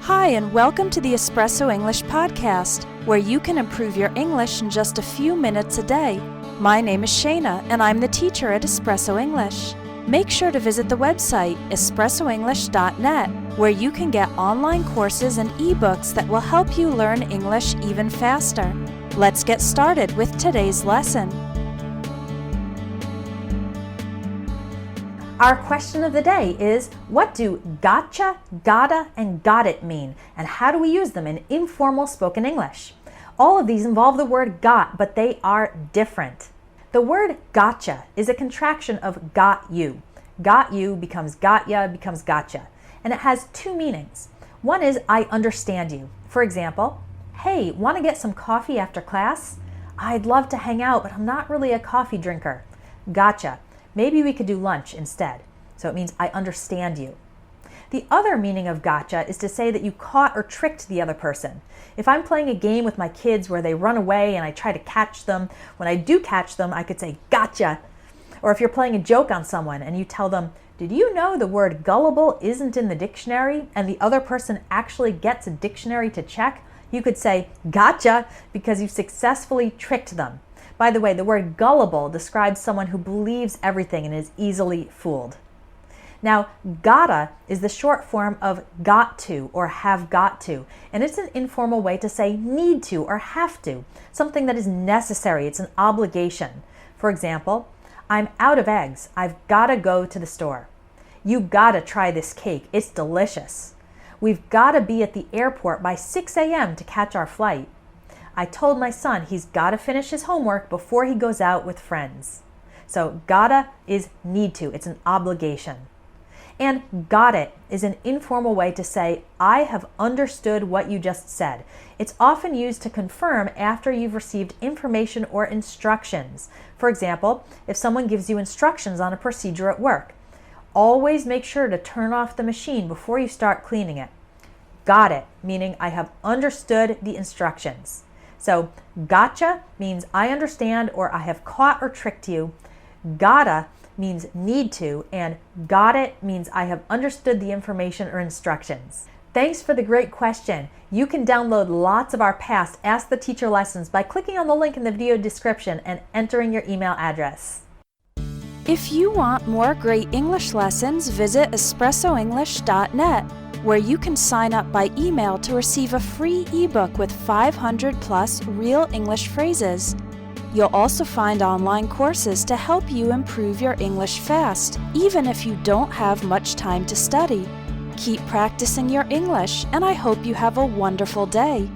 Hi, and welcome to the Espresso English podcast, where you can improve your English in just a few minutes a day. My name is Shayna, and I'm the teacher at Espresso English. Make sure to visit the website espressoenglish.net, where you can get online courses and ebooks that will help you learn English even faster. Let's get started with today's lesson. Our question of the day is, what do gotcha, gotta, and got it mean? And how do we use them in informal spoken English? All of these involve the word got, but they are different. The word gotcha is a contraction of got you. Got you becomes got ya becomes gotcha. And it has two meanings. One is, I understand you. For example, hey, want to get some coffee after class? I'd love to hang out, but I'm not really a coffee drinker. Gotcha. Maybe we could do lunch instead. So it means I understand you. The other meaning of gotcha is to say that you caught or tricked the other person. If I'm playing a game with my kids where they run away and I try to catch them, when I do catch them, I could say gotcha. Or if you're playing a joke on someone and you tell them, did you know the word gullible isn't in the dictionary, and the other person actually gets a dictionary to check, you could say gotcha because you've successfully tricked them. By the way, the word gullible describes someone who believes everything and is easily fooled. Now, gotta is the short form of got to or have got to, and it's an informal way to say need to or have to, something that is necessary. It's an obligation. For example, I'm out of eggs. I've gotta go to the store. You gotta try this cake. It's delicious. We've gotta be at the airport by 6 a.m. to catch our flight. I told my son he's got to finish his homework before he goes out with friends. So gotta is need to. It's an obligation. And got it is an informal way to say, I have understood what you just said. It's often used to confirm after you've received information or instructions. For example, if someone gives you instructions on a procedure at work, always make sure to turn off the machine before you start cleaning it. Got it, meaning I have understood the instructions. So gotcha means I understand or I have caught or tricked you. Gotta means need to, and got it means I have understood the information or instructions. Thanks for the great question. You can download lots of our past Ask the Teacher lessons by clicking on the link in the video description and entering your email address. If you want more great English lessons, visit espressoenglish.net, where you can sign up by email to receive a free ebook with 500 plus real English phrases. You'll also find online courses to help you improve your English fast, even if you don't have much time to study. Keep practicing your English, and I hope you have a wonderful day.